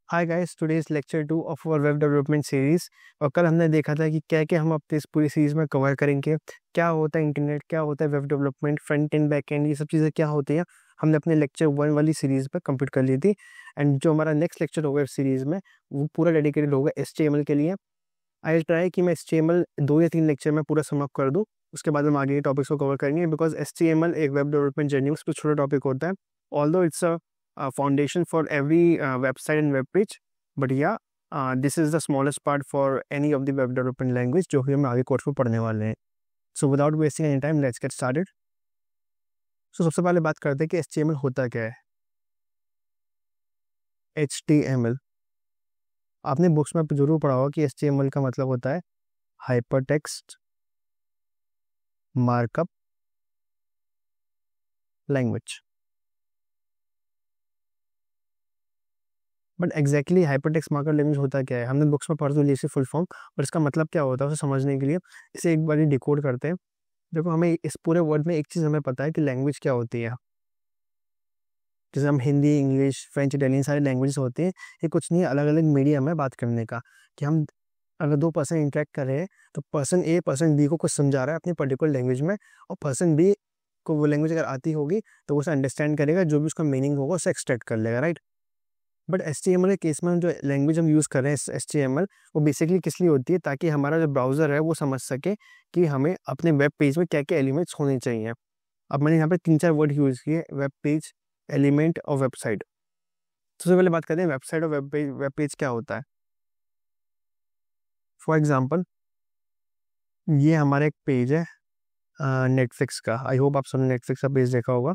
Hi guys, today is lecture 2 of our web development series. और कल हमने देखा था कि क्या क्या हम अपने इस पूरी सीरीज में कवर करेंगे। क्या होता है इंटरनेट, क्या होता है web development, front end back and, ये सब चीज़ें क्या होती हैं। हमने अपने लेक्चर 1 वाली सीरीज पर कंप्लीट कर ली थी। एंड जो हमारा नेक्स्ट लेक्चर होगा इस सीरीज में वो पूरा डेडिकेटेड होगा HTML के लिए। आई ट्राई कि मैं HTML 2 या 3 लेक्चर में पूरा समाप्त कर दूँ। उसके बाद हम आगे टॉपिक्स को कवर करेंगे बिकॉज HTML एक वेब डेवलपमेंट जर्नी में सबसे छोटा टॉपिक होता है। Although it's a foundation for every website and web page, but yeah this is the smallest part for any of the web development language जो कि हम आगे कोर्स में पढ़ने वाले हैं। So without wasting any time let's get started. So सबसे पहले बात करते हैं कि HTML होता क्या है। HTML आपने बुक्स में जरूर पढ़ा होगा कि HTML का मतलब होता है hypertext markup language. But exactly hypertext markup language होता क्या है, हमने बुक्स में पढ़ तो ली इसकी फुल फॉर्म, और इसका मतलब क्या होता है उसे समझने के लिए इसे एक बार डिकोड करते हैं। देखो, हमें इस पूरे वर्ड में एक चीज़ हमें पता है कि लैंग्वेज क्या होती है। जैसे हम हिंदी, इंग्लिश, फ्रेंच, इटालियन सारी लैंग्वेजेस होती हैं। ये कुछ नहीं, अलग अलग मीडियम है बात करने का। कि हम अगर दो पर्सन इंटरेक्ट कर रहे हैं तो पर्सन ए पर्सन बी को कुछ समझा रहा है अपनी पर्टिकुलर लैंग्वेज में, और पर्सन बी को वो लैंग्वेज अगर आती होगी तो वो उसे अंडरस्टैंड करेगा, जो भी उसका मीनिंग होगा उसे एक्सट्रैक्ट कर लेगा, राइट। बट HTML के केस में जो लैंग्वेज हम यूज़ कर रहे हैं HTML, वो बेसिकली किस लिए होती है, ताकि हमारा जो ब्राउज़र है वो समझ सके कि हमें अपने वेब पेज में क्या क्या एलिमेंट्स होने चाहिए। अब मैंने यहाँ पे 3-4 वर्ड यूज़ किए, वेब पेज, एलिमेंट और वेबसाइट। सबसे पहले बात करते हैं वेबसाइट और वेब पेज। वेब पेज क्या होता है। फॉर एग्जाम्पल, ये हमारा एक पेज है नेटफ्लिक्स का। आई होप आप सबने नेटफ्लिक्स का पेज देखा होगा।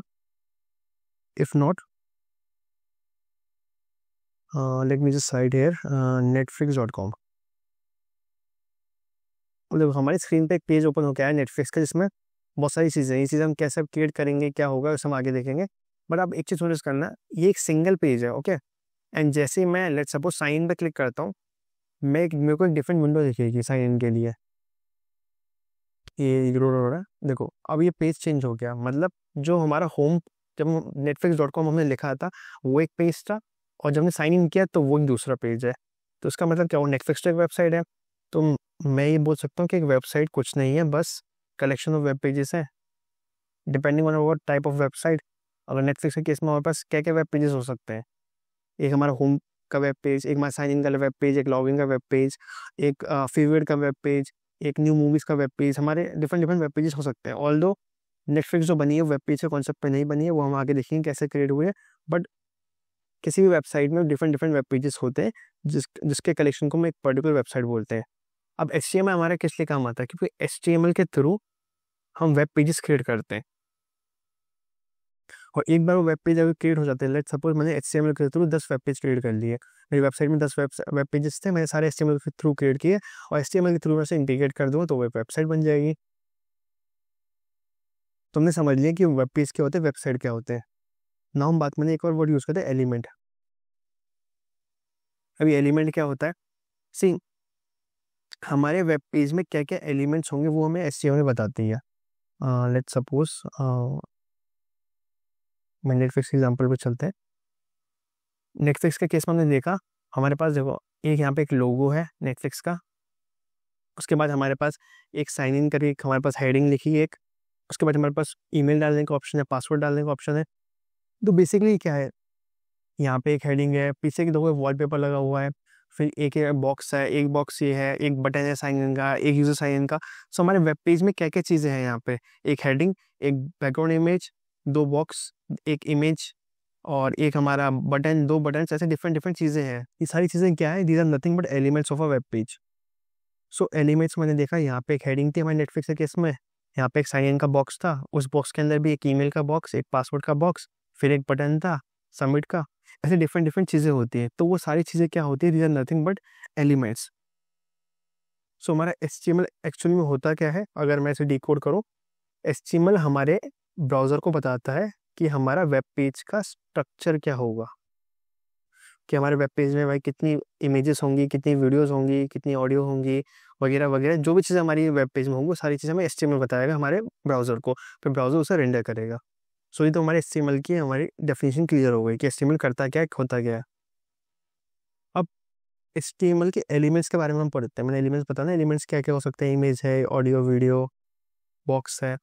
If not, late me just site here netflix.com। देखो, हमारी स्क्रीन पे एक पेज ओपन हो गया है नेटफ्लिक्स का, जिसमें बहुत सारी चीज़ें, ये चीज़ हम कैसे क्रिएट करेंगे, क्या होगा उसे हम आगे देखेंगे। बट आप एक चीज़ नोटिस करना, ये एक सिंगल पेज है, ओके। एंड जैसे ही मैं लेट सपोज साइन इन पे क्लिक करता हूँ, मेरे को एक डिफरेंट विंडो दिखेगी साइन इन के लिए। ये इग्नोर हो रहा है, देखो अब ये पेज चेंज हो गया। मतलब जो हमारा होम, जब netflix.com हमने लिखा था वो एक पेज था, और जब हमने साइन इन किया तो वो एक दूसरा पेज है। तो इसका मतलब क्या हो, नेटफ्लिक्स तो एक वेबसाइट है। तो मैं ये बोल सकता हूँ कि एक वेबसाइट कुछ नहीं है, बस कलेक्शन ऑफ वेब पेजेस है, depending on what type of website. अगर नेटफ्लिक्स के केस में हमारे पास क्या क्या वेब पेजेस हो सकते हैं, एक हमारा होम का वेब पेज, एक हमारा साइन इन का वेब पेज, एक लॉगिन का वेब पेज, एक फेवरेट का वेब पेज, एक न्यू मूवीज का वेब पेज। हमारे डिफरेंट डिफरेंट वेब पेजेस हो सकते हैं। ऑल्दो नेटफ्लिक्स जो बनी है वेब पेज के कॉन्सेप्ट पे नहीं बनी है, वो हम आगे देखेंगे कैसे क्रिएट हुए। बट किसी भी वेबसाइट में डिफरेंट डिफरेंट वेब पेजेस होते हैं, जिसके कलेक्शन को हम एक पर्टिकुलर वेबसाइट बोलते हैं। अब HTML हमारा किस लिए काम आता है, क्योंकि HTML के थ्रू हम वेब पेजेस क्रिएट करते हैं। और एक बार वो वेब पेज अगर क्रिएट हो जाते हैं, लेट सपोज मैंने HTML के थ्रू 10 वेब पेज क्रिएट कर लिए। मेरी वेबसाइट में 10 वेब पेजेस थे, मैंने सारे HTML के थ्रू क्रिएट किए, और HTML के थ्रू मैं से इंटीग्रेट कर दूँगा तो वो वेबसाइट बन जाएगी। तुमने समझ लिया कि वेब पेज क्या होते हैं, वेबसाइट क्या होते हैं। ना हम बात, मैंने एक और वर्ड यूज़ करते हैं, एलिमेंट। अभी एलिमेंट क्या होता है, सी हमारे वेब पेज में क्या क्या एलिमेंट्स होंगे वो हमें HTML में बताती है। लेट सपोज मैं नेटफ्लिक्स के एग्जाम्पल पर चलते हैं। नेटफ्लिक्स के केस में हमने देखा, हमारे पास देखो एक यहाँ पे एक लोगो है नेटफ्लिक्स का। उसके बाद हमारे पास एक साइन इन करके हमारे पास हेडिंग लिखी है एक। उसके बाद हमारे पास ईमेल डालने का ऑप्शन है, पासवर्ड डालने का ऑप्शन है। तो बेसिकली क्या है, यहाँ पे एक हेडिंग है, पीछे की दो वॉलपेपर लगा हुआ है, फिर एक बॉक्स है, एक बॉक्स ये है, एक बटन है साइन इन का, एक यूजर साइन इन का। सो हमारे वेब पेज में क्या क्या चीज़ें हैं यहाँ पे, एक हेडिंग, एक बैकग्राउंड इमेज, दो बॉक्स, एक इमेज, और एक हमारा बटन, दो बटन, ऐसे डिफरेंट डिफरेंट चीज़ें हैं। ये सारी चीज़ें क्या है, these are nothing but elements of a web page. So elements मैंने देखा, यहाँ पे एक हेडिंग थी हमारे नेटफ्लिक्स के केस में, यहाँ पे एक साइन इन का बॉक्स था, उस बॉक्स के अंदर भी एक ईमेल का बॉक्स, एक पासवर्ड का बॉक्स, फिर एक बटन था सबमिट का। ऐसे डिफरेंट डिफरेंट चीज़ें होती हैं। तो वो सारी चीज़ें क्या होती है, these are nothing but elements. So हमारा HTML एक्चुअली में होता क्या है, अगर मैं इसे डिकोड करूँ, HTML हमारे ब्राउज़र को बताता है कि हमारा वेब पेज का स्ट्रक्चर क्या होगा, कि हमारे वेब पेज में भाई कितनी इमेजेस होंगी, कितनी वीडियोस होंगी, कितनी ऑडियो होंगी, वगैरह वगैरह। जो भी चीज़ हमारी वेब पेज में होंगी वो सारी चीज़ें हमें HTML बताएगा हमारे ब्राउज़र को, फिर ब्राउज़र उसे रेंडर करेगा। सो ये तो हमारे HTML की हमारी डेफिनेशन क्लियर हो गई कि HTML करता क्या है, होता क्या है। HTML के एलिमेंट्स के बारे में हम पढ़ते हैं। मैंने एलिमेंट्स बताया ना, एलिमेंट्स क्या क्या हो सकते हैं, इमेज है, ऑडियो वीडियो, बॉक्स है।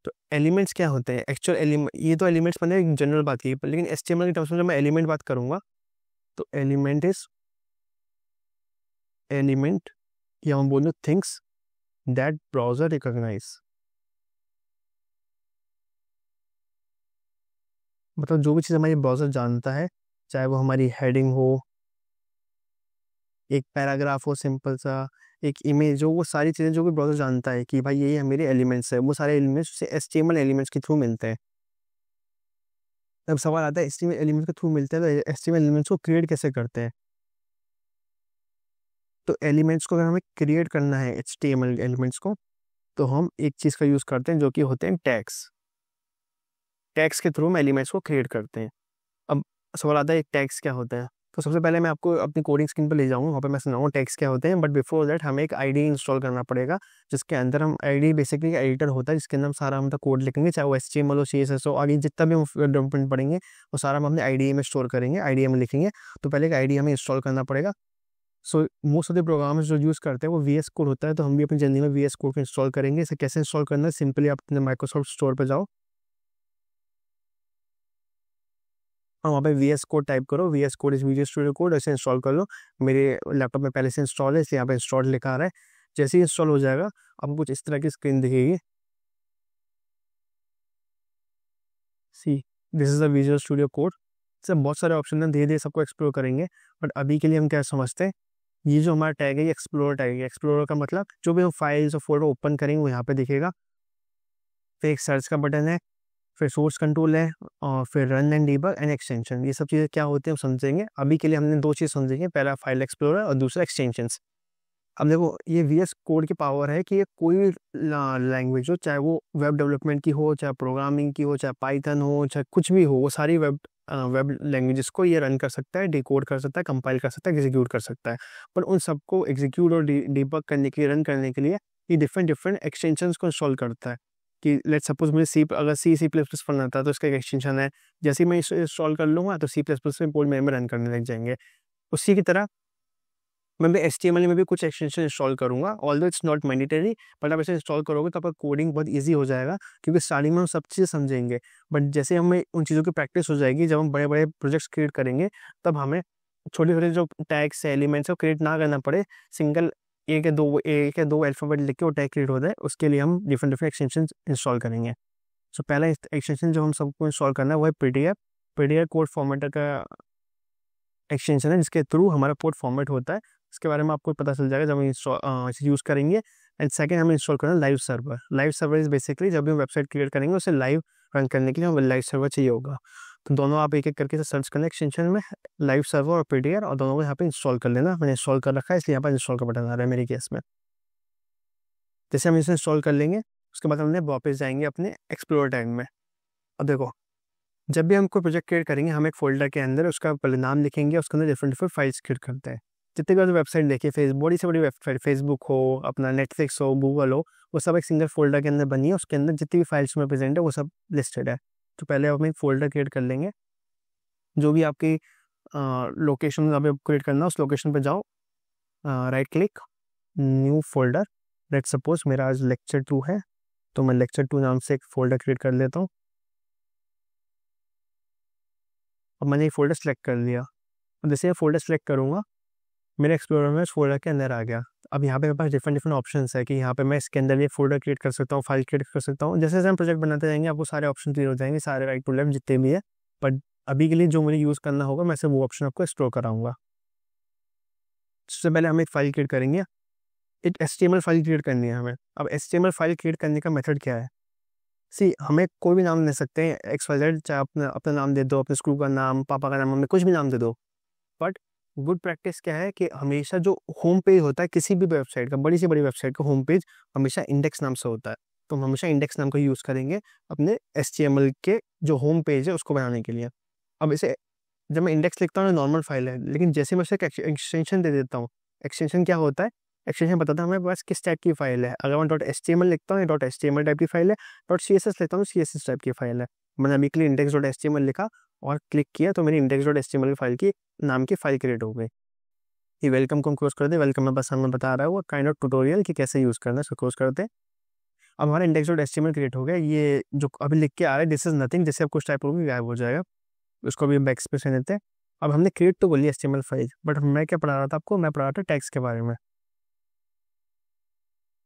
तो एलिमेंट्स क्या होते हैं एक्चुअल एलिमेंट, ये तो एलिमेंट्स मैंने एक जनरल बात की, लेकिन HTML के टर्म्स में जब मैं एलिमेंट बात करूंगा तो एलिमेंट इज एलिमेंट, या हम बोलते थिंग्स दैट ब्राउजर रिकॉग्नाइज। मतलब जो भी चीज़ हमारी ब्राउजर जानता है, चाहे वो हमारी हेडिंग हो, एक पैराग्राफ हो सिंपल सा, एक इमेज हो, वो सारी चीज़ें जो भी ब्राउजर जानता है कि भाई ये मेरे एलिमेंट्स है, वो सारे एलिमेंट्स उसे HTML एलिमेंट्स के थ्रू मिलते हैं। अब सवाल आता है HTML एलिमेंट्स के थ्रू मिलते हैं तो HTML एलिमेंट्स को क्रिएट कैसे करते हैं। तो एलिमेंट्स को अगर हमें क्रिएट करना है HTML एलिमेंट्स को, तो हम एक चीज़ का यूज़ करते हैं जो कि होते हैं टैग्स। टैग्स के थ्रू हम एलिमेंट्स को क्रिएट करते हैं। अब सवाल आता है टैग्स क्या होता है। तो सबसे पहले मैं आपको अपनी कोडिंग स्क्रीन पर ले जाऊंगा, वहाँ पे मैं सुनाऊंगा टैग्स क्या होते हैं। बट बिफोर दैट हमें एक आईडी इंस्टॉल करना पड़ेगा, जिसके अंदर हम आईडी बेसिकली एडिटर होता है, जिसके अंदर हम सारा हम कोड लिखेंगे, चाहे वो HTML हो, CSS हो, आगे जितना भी हम डेवलपमेंट पढ़ेंगे वो सारा हम अपने IDE में स्टोर करेंगे, IDE में लिखेंगे। तो पहले एक IDE हमें इंस्टॉल करना पड़ेगा। So most of the programs जो यूज़ करते हैं वो VS कोड होता है, तो हम भी अपनी जर्नी में VS कोड को इंस्टॉल करेंगे। इसे कैसे इंस्टॉल करना है, सिंपली आप अपने माइक्रोसॉफ्ट स्टोर पर जाओ और वहाँ पे VS कोड टाइप करो, VS कोड इस विजुअल स्टूडियो कोड, ऐसे इंस्टॉल कर लो। मेरे लैपटॉप में पहले से इंस्टॉल है, इसलिए यहाँ पे इंस्टॉल लिखा आ रहा है। जैसे ही इंस्टॉल हो जाएगा आपको कुछ इस तरह की स्क्रीन दिखेगी। See, this is the Visual Studio Code. इससे बहुत सारे ऑप्शन हैं, धीरे धीरे सबको एक्सप्लोर करेंगे। बट अभी के लिए हम क्या समझते हैं, ये जो हमारा टैग है ये एक्सप्लोर टैग है। एक्सप्लोर का मतलब जो भी हम फाइल्स और फोल्डर ओपन करेंगे वो यहाँ पे दिखेगा। फिर एक सर्च का बटन है, फिर सोर्स कंट्रोल है, और फिर run and debug and extension. ये सब चीज़ें क्या होती हैं हम समझेंगे। अभी के लिए हमने दो चीज़ समझेंगे, पहला फाइल एक्सप्लोरर और दूसरा एक्सटेंशंस। अब देखो ये VS कोड की पावर है कि ये कोई लैंग्वेज हो, चाहे वो वेब डेवलपमेंट की हो, चाहे प्रोग्रामिंग की हो, चाहे पाइथन हो, चाहे कुछ भी हो, वो सारी वेब लैंग्वेजेस को ये रन कर सकता है, डिकोड कर सकता है, कंपाइल कर सकता है, एग्जीक्यूट कर सकता है। पर उन सबको एग्जीक्यूट और डिबग करने के लिए, रन करने के लिए ये डिफरेंट डिफरेंट एक्सटेंशंस को इंस्टॉल करता है। कि लेट सपोज मुझे अगर C प्लस प्लस पढ़ना था तो इसका एक एक्सटेंशन है, जैसे ही मैं इसे इंस्टॉल कर लूँगा तो C प्लस प्लस में कोड मेरे में रन करने लग जाएंगे। उसी की तरह मैं भी HTML में भी कुछ एक्सटेंशन इंस्टॉल करूँगा, although it's not mandatory. But आप इसे इंस्टॉल करोगे तो आपका कोडिंग बहुत ईजी हो जाएगा, क्योंकि स्टार्टिंग में हम सब चीज़ें समझेंगे। बट जैसे हमें उन चीज़ों की प्रैक्टिस हो जाएगी, जब हम बड़े बड़े प्रोजेक्ट्स क्रिएट करेंगे, तब हमें छोटे छोटे जो टैग्स है, एलिमेंट्स है, क्रिएट ना करना पड़े। सिंगल एक या दो अल्फ़ाबेट लिख के वो टैग क्रिएट होता है, उसके लिए हम डिफरेंट डिफरेंट एक्सटेंशन इंस्टॉल करेंगे। सो पहला एक्सटेंशन जो हम सबको इंस्टॉल करना है वो है पीडीएफ कोड फॉर्मेटर का एक्सटेंशन है, जिसके थ्रू हमारा कोड फॉर्मेट होता है। इसके बारे में आपको पता चल जाएगा जब हम इसे यूज़ करेंगे। एंड सेकंड हमें इंस्टॉल करना है live server. Live server is basically जब भी हम वेबसाइट क्रिएट करेंगे उसे लाइव रन करने के लिए हमें लाइव सर्वर चाहिए होगा। तो दोनों आप एक एक करके सर्च करना एक्सटेंशन में, लाइव सर्वर और पीडीएफ, और दोनों को यहाँ पे इंस्टॉल कर लेना। मैंने इंस्टॉल कर रखा है, इसलिए यहाँ पर इंस्टॉल का बटन आ रहा है मेरे केस में। जैसे हम इसे इंस्टॉल कर लेंगे उसके बाद हमने वापस जाएंगे अपने एक्सप्लोरर टैग में। अब देखो जब भी हम कोई प्रोजेक्ट क्रिएट करेंगे, हम एक फोल्डर के अंदर उसका पहले नाम लिखेंगे, उसके अंदर डिफरेंट डिफरेंट फाइल्स क्रिएट करते हैं। जितने भी वेबसाइट देखिए, बड़ी से बड़ी वेबसाइट, फेसबुक हो, अपना नेटफ्लिक्स हो, गूगल हो, वो सब एक सिंगल फोल्डर के अंदर बनी है। उसके अंदर जितनी भी फाइल्स में प्रेजेंट है वो सब लिस्टेड है। तो पहले हम एक फोल्डर क्रिएट कर लेंगे, जो भी आपकी लोकेशन आप क्रिएट करना उस लोकेशन पर जाओ, right click, new folder. Let suppose मेरा आज लेक्चर 2 है, तो मैं लेक्चर 2 नाम से एक फोल्डर क्रिएट कर लेता हूँ। अब मैंने एक फ़ोल्डर सेलेक्ट कर लिया। अब जैसे मैं फ़ोल्डर सेलेक्ट करूँगा, मेरे एक्सप्लोरर में उस फ़ोल्डर के अंदर आ गया। अब यहाँ पे मेरे पास डिफरेंट डिफरेंट ऑप्शंस है कि यहाँ पे मैं इसके अंदर ये फ़ोल्डर क्रिएट कर सकता हूँ, फाइल क्रिएट कर सकता हूँ। जैसे जैसे हम प्रोजेक्ट बनाते जाएंगे आपको सारे ऑप्शन क्लियर हो जाएंगे, सारे राइट टू लेफ्ट जितने भी है। बट अभी के लिए जो मुझे यूज़ करना होगा मैं सिर्फ वो ऑप्शन आपको एक्सप्लोर कराऊंगा। सबसे पहले हम एक फाइल क्रिएट करेंगे, एक HTML फाइल क्रिएट करनी है हमें। अब HTML फाइल क्रिएट करने का मेथड क्या है, हमें कोई भी नाम दे सकते हैं, XYZ, चाहे अपना अपना नाम दे दो, अपने स्कूल का नाम, पापा का नाम, हमें कुछ भी नाम दे दो। बट गुड प्रैक्टिस क्या है कि हमेशा जो होम पेज होता है किसी भी वेबसाइट का, बड़ी से बड़ी वेबसाइट का होम पेज हमेशा इंडेक्स नाम से होता है। तो हम हमेशा इंडेक्स नाम का यूज़ करेंगे अपने HTML के जो होम पेज है उसको बनाने के लिए। अब इसे जब मैं इंडेक्स लिखता हूँ नॉर्मल फाइल है, लेकिन जैसे मैं उसे एक्सटेंशन दे देता हूँ, एक्सटेंशन क्या होता है, एक्सटेंशन बताता है हमें बस किस टाइप की फाइल है। अगर मैं .html लिखता हूँ, .html टाइप की फाइल है, .css लिखता हूँ, CSS टाइप की फाइल है। मैंने अभी के लिए index.html लिखा और क्लिक किया तो मेरी index.html फाइल की नाम की फाइल क्रिएट हो गई। ये वेलकम को हम क्लोज कर दे। वेलकम में बस हमें बता रहा है वो काइंड ऑफ ट्यूटोरियल कि कैसे यूज़ करना है, इसको क्लोज करते हैं। अब हमारा इंडेक्स डॉट एचटीएमएल क्रिएट हो गया। ये जो अभी लिख के आ रहा है दिस इज नथिंग, जैसे अब कुछ टाइप होगी गायब हो जाएगा, उसको भी बैक स्पेस देते हैं। अब हमने क्रिएट तो बोली एचटीएमएल फाइल, बट मैं क्या पढ़ा रहा था आपको, मैं पढ़ा रहा था टैग्स के बारे में।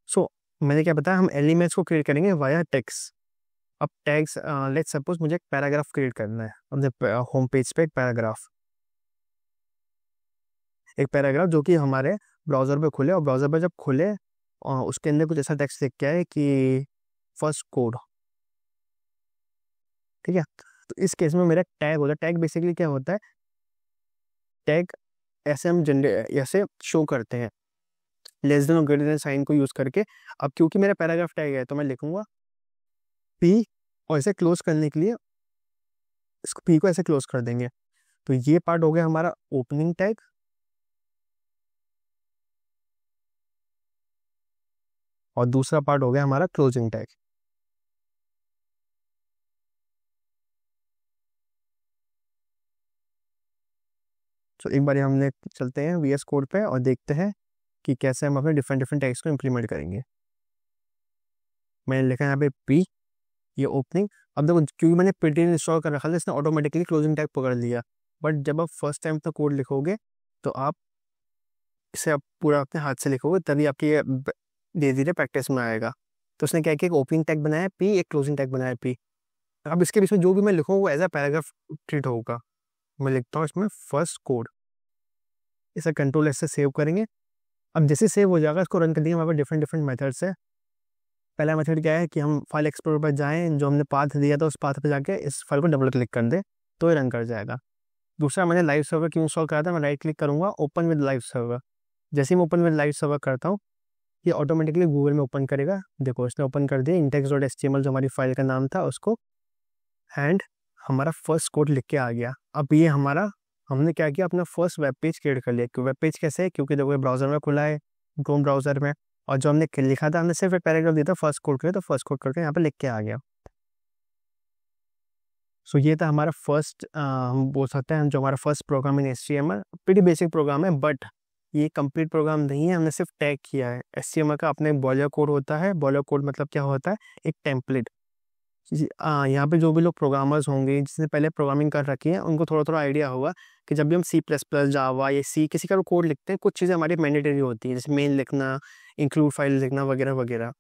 सो मैंने क्या बताया, हम एलिमेंट्स को क्रिएट करेंगे वाया टैग्स। अब टैग्स लेट्स सपोज मुझे एक पैराग्राफ क्रिएट करना है अपने होम पेज पे, एक पैराग्राफ जो कि हमारे ब्राउज़र पे खुले, और ब्राउज़र पे जब खुले उसके अंदर कुछ ऐसा टेक्स्ट लिख के आए कि फर्स्ट कोड, ठीक है। तो इस केस में मेरा टैग होता है। टैग बेसिकली क्या होता है, टैग ऐसे हम जनरेट ऐसे शो करते हैं लेस देन और ग्रेटर देन साइन को यूज़ करके। अब क्योंकि मेरा पैराग्राफ टैग है तो मैं लिखूंगा पी, और इसे क्लोज करने के लिए इसको पी को ऐसे क्लोज कर देंगे। तो ये पार्ट हो गया हमारा ओपनिंग टैग, और दूसरा पार्ट हो गया हमारा क्लोजिंग टैग। तो एक बार हमने चलते हैं VS कोड पे और देखते हैं कि कैसे हम अपने डिफरेंट डिफरेंट टैग्स को इम्प्लीमेंट करेंगे। मैंने लिखा है यहाँ पे पी, ये ओपनिंग। अब देखो क्योंकि मैंने पेटीएम इंस्टॉल कर रखा था, इसने ऑटोमेटिकली क्लोजिंग टैग पकड़ लिया। बट जब आप फर्स्ट टाइम तो कोड लिखोगे तो आप इसे आप पूरा अपने हाथ से लिखोगे, तभी आपकी ये धीरे धीरे प्रैक्टिस में आएगा। तो उसने क्या किया, एक ओपनिंग टैग बनाया पी, एक क्लोजिंग टैग बनाया पी। अब इसके बीच में जो भी मैं लिखूँ वो एज अ पैराग्राफ ट्रीट होगा। मैं लिखता हूँ इसमें फर्स्ट कोड, इसे कंट्रोल एस से सेव करेंगे। अब जैसे सेव हो जाएगा इसको रन कर देंगे। हमारे पास डिफरेंट डिफरेंट मेथड्स है। पहला मेथड क्या है कि हम फाइल एक्सप्लोरर पर जाएं, जो हमने पाथ दिया था उस पाथ पर जाके इस फाइल को डबल क्लिक कर दें तो ये रन कर जाएगा। दूसरा, मैंने लाइव सर्वर क्यों इंस्टॉल करा था, मैं राइट क्लिक करूंगा ओपन विद लाइव सर्वर। जैसे ही मैं ओपन विद लाइव सर्वर करता हूँ ये ऑटोमेटिकली गूगल में ओपन करेगा। देखो इसने ओपन कर दिया index.html जो हमारी फाइल का नाम था उसको, एंड हमारा फर्स्ट कोड लिख के आ गया। अब ये हमारा हमने क्या किया, अपना फर्स्ट वेब पेज क्रिएट कर लिया। वेब पेज कैसे है, क्योंकि देखो ब्राउजर में खुला है, क्रोम ब्राउजर में, और जो हमने लिखा था हमने सिर्फ एक पैराग्राफ दिया था फर्स्ट कोड के लिए, तो फर्स्ट कोड करके यहाँ पे लिख के आ गया। सो ये था हमारा फर्स्ट, हम बोल सकते हैं जो हमारा फर्स्ट प्रोग्राम इन HTML। प्रीटी बेसिक प्रोग्राम है, बट ये कंप्लीट प्रोग्राम नहीं है, हमने सिर्फ टैग किया है। HTML का अपने बॉयलर कोड होता है। बॉयलर कोड मतलब क्या होता है, एक टेम्पलेट। यहाँ पे जो भी लोग प्रोग्रामर्स होंगे जिसने पहले प्रोग्रामिंग कर रखी है उनको थोड़ा थोड़ा आइडिया होगा कि जब भी हम C++, जावा या सी किसी का कोड लिखते हैं, कुछ चीज़ें हमारी मैंडेटरी होती है, जैसे मेन लिखना, इंक्लूड फाइल लिखना वगैरह वगैरह।